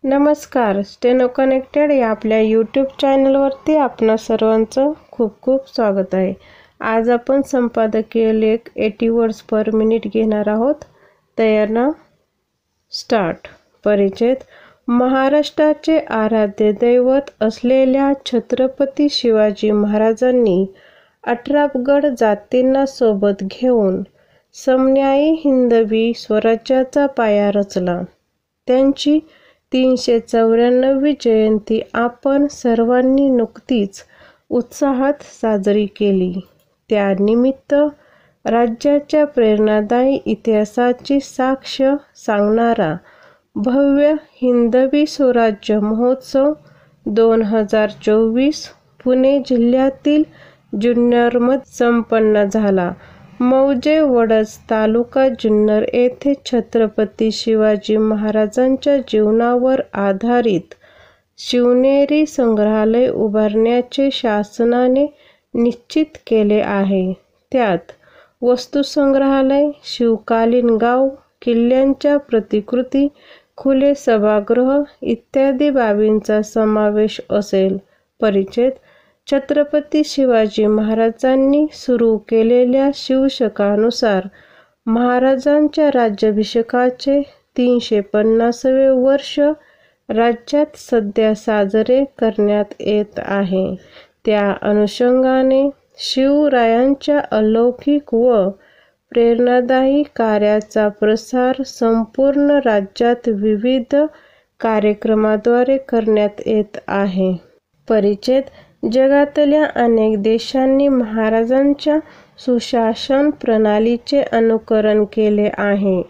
नमस्कार, steno connected या आपल्या यूट्यूब चॅनलवरती आपणा सर्वांचं खूप खूप स्वागत आहे. आज आपण संपादकीय लेख 80 वर्ड्स पर मिनिट घेणार आहोत. तयार ना? स्टार्ट. परिचय. महाराष्ट्राचे आराध्य दैवत असलेल्या छत्रपती शिवाजी महाराजांनी 18 गड जातींना सोबत घेऊन समन्यायी हिंदवी स्वराज्याचा पाया रचला. त्यांची 394वी जयंती आपण सर्वांनी नुकतीच उत्साहात साजरी केली. त्यानिमित्त राज्याच्या प्रेरणादायी इतिहासाची साक्ष सांगणारा भव्य हिंदवी स्वराज्य महोत्सव 2024 पुणे जिल्ह्यातील जुन्नरमध्ये संपन्न झाला. मौजे वडज तालुका जुन्नर येथे छत्रपती शिवाजी महाराजांच्या जीवनावर आधारित शिवनेरी संग्रहालय उभारण्याचे शासनाने निश्चित केले आहे. त्यात वस्तुसंग्रहालय, शिवकालीन गाव, किल्ल्यांच्या प्रतिकृती, खुले सभागृह इत्यादी बाबींचा समावेश असेल. परिचय. छत्रपती शिवाजी महाराजांनी सुरू केलेल्या शिवशकानुसार महाराजांच्या राज्याभिषेकाचे 350वे वर्ष राज्यात सध्या साजरे करण्यात येत आहे. त्या अनुषंगाने शिवरायांच्या अलौकिक व प्रेरणादायी कार्याचा प्रसार संपूर्ण राज्यात विविध कार्यक्रमाद्वारे करण्यात येत आहे. परिचय. जगातल्या अनेक देशांनी महाराजांच्या सुशासन प्रणालीचे अनुकरण केले आहे.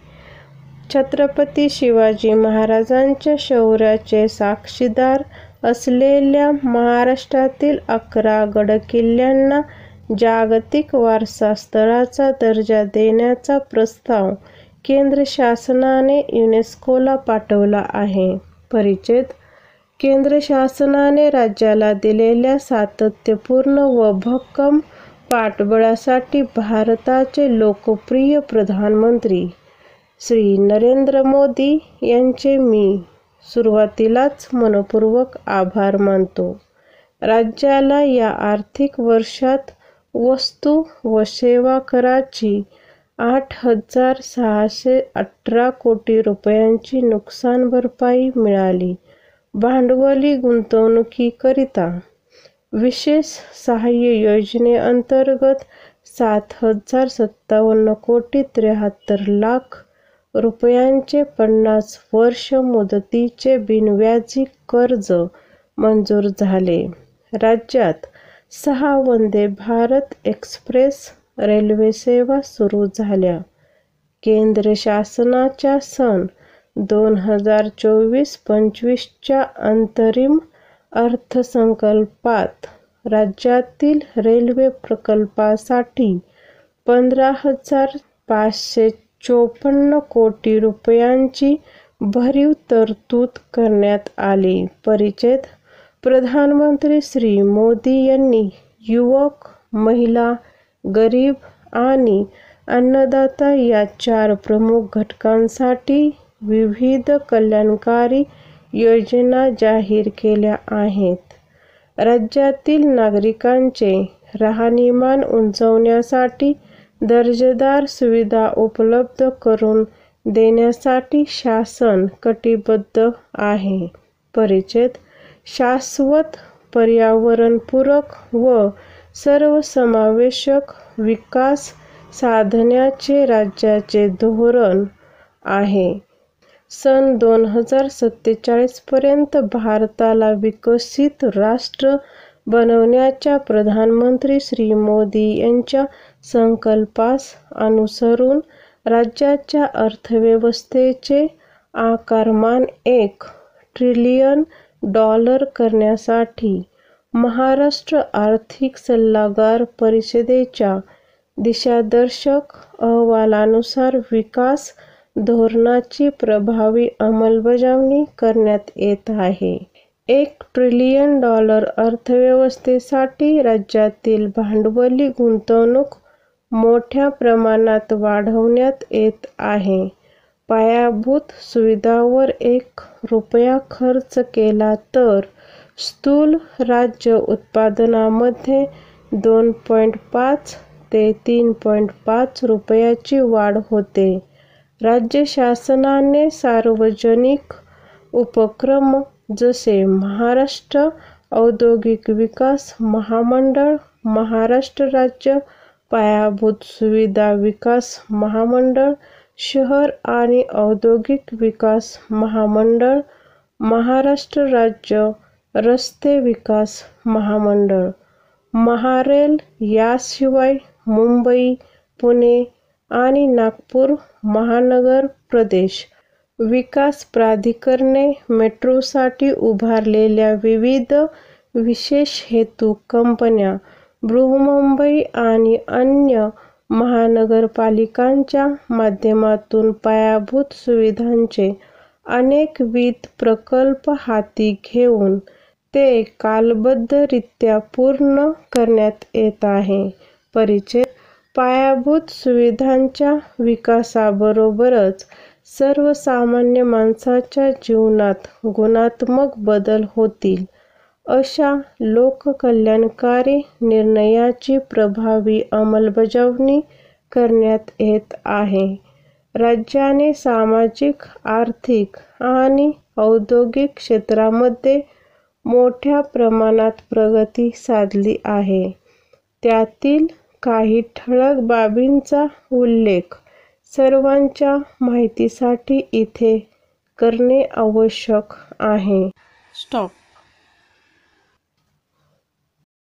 छत्रपती शिवाजी महाराजांच्या शौर्याचे साक्षीदार असलेल्या महाराष्ट्रातील 11 गडकिल्ल्यांना जागतिक वारसा स्थळाचा दर्जा देण्याचा प्रस्ताव केंद्र शासनाने युनेस्कोला पाठवला आहे. परिचय. केंद्र शासनाने राज्याला दिलेल्या सातत्यपूर्ण व भक्कम पाठबळासाठी भारताचे लोकप्रिय प्रधानमंत्री श्री नरेंद्र मोदी यांचे मी सुरुवातीलाच मनपूर्वक आभार मानतो. राज्याला या आर्थिक वर्षात वस्तू व सेवा कराची 8,618 कोटी रुपयांची नुकसान भरपाई मिळाली. भांडवली गुंतवणुकीकरिता विशेष सहाय्य योजनेअंतर्गत 7,057 कोटी 73 लाख रुपयांचे 50 वर्ष मुदतीचे बिनव्याजी कर्ज मंजूर झाले. राज्यात 6 वंदे भारत एक्सप्रेस रेल्वे सेवा सुरू झाल्या. केंद्र शासनाच्या सन 2024-25 च्या अंतरिम अर्थसंकल्पात राज्यातील रेल्वे प्रकल्पासाठी 15,554 कोटी रुपयांची भरीव तरतूद करण्यात आली. परिचय. प्रधानमंत्री श्री मोदी यांनी युवक, महिला, गरीब आणि अन्नदाता या 4 प्रमुख घटकांसाठी विविध कल्याणकारी योजना जाहीर केल्या आहेत. राज्यातील नागरिकांचे राहणीमान उंचावण्यासाठी दर्जेदार सुविधा उपलब्ध करून देण्यासाठी शासन कटिबद्ध आहे. परिचय. शाश्वत, पर्यावरणपूरक व सर्वसमावेशक विकास साधण्याचे राज्याचे धोरण आहे. सन 2047 पर्यंत भारताला विकसित राष्ट्र बनवण्याच्या प्रधानमंत्री श्री मोदी यांच्या संकल्पास अनुसरून राज्याच्या अर्थव्यवस्थेचे आकारमान $1 ट्रिलियन करण्यासाठी महाराष्ट्र आर्थिक सल्लागार परिषदेच्या दिशादर्शक अहवालानुसार विकास धोरणाची प्रभावी अंमलबजावणी करण्यात येत आहे. $1 ट्रिलियन अर्थव्यवस्थेसाठी राज्यातील भांडवली गुंतवणूक मोठ्या प्रमाणात वाढवण्यात येत आहे. पायाभूत सुविधांवर 1 रुपया खर्च केला तर स्थूल राज्य उत्पादनामध्ये 2.5 ते 3.5 रुपयाची वाढ होते. राज्य शासनाने सार्वजनिक उपक्रम जसे महाराष्ट्र औद्योगिक विकास महामंडळ, महाराष्ट्र राज्य पायाभूत सुविधा विकास महामंडळ, शहर आणि औद्योगिक विकास महामंडळ, महाराष्ट्र राज्य रस्ते विकास महामंडळ, महारेल याशिवाय मुंबई, पुणे आणि नागपूर महानगर प्रदेश विकास प्राधिकरणे, मेट्रोसाठी उभारलेल्या विविध विशेष हेतू कंपन्या, बृहन्मुंबई आणि अन्य महानगरपालिकांच्या माध्यमातून पायाभूत सुविधांचे अनेकविध प्रकल्प हाती घेऊन ते कालबद्धरित्या पूर्ण करण्यात येत आहे. परिच्छेद पायाभूत सुविधांच्या विकासाबरोबरच सर्वसामान्य माणसाच्या जीवनात गुणात्मक बदल होतील अशा लोककल्याणकारी निर्णयाची प्रभावी अंमलबजावणी करण्यात येत आहे. राज्याने सामाजिक, आर्थिक आणि औद्योगिक क्षेत्रामध्ये मोठ्या प्रमाणात प्रगती साधली आहे. त्यातील काही ठळक बाबींचा उल्लेख सर्वांच्या माहितीसाठी इथे करणे आवश्यक आहे. स्टॉप.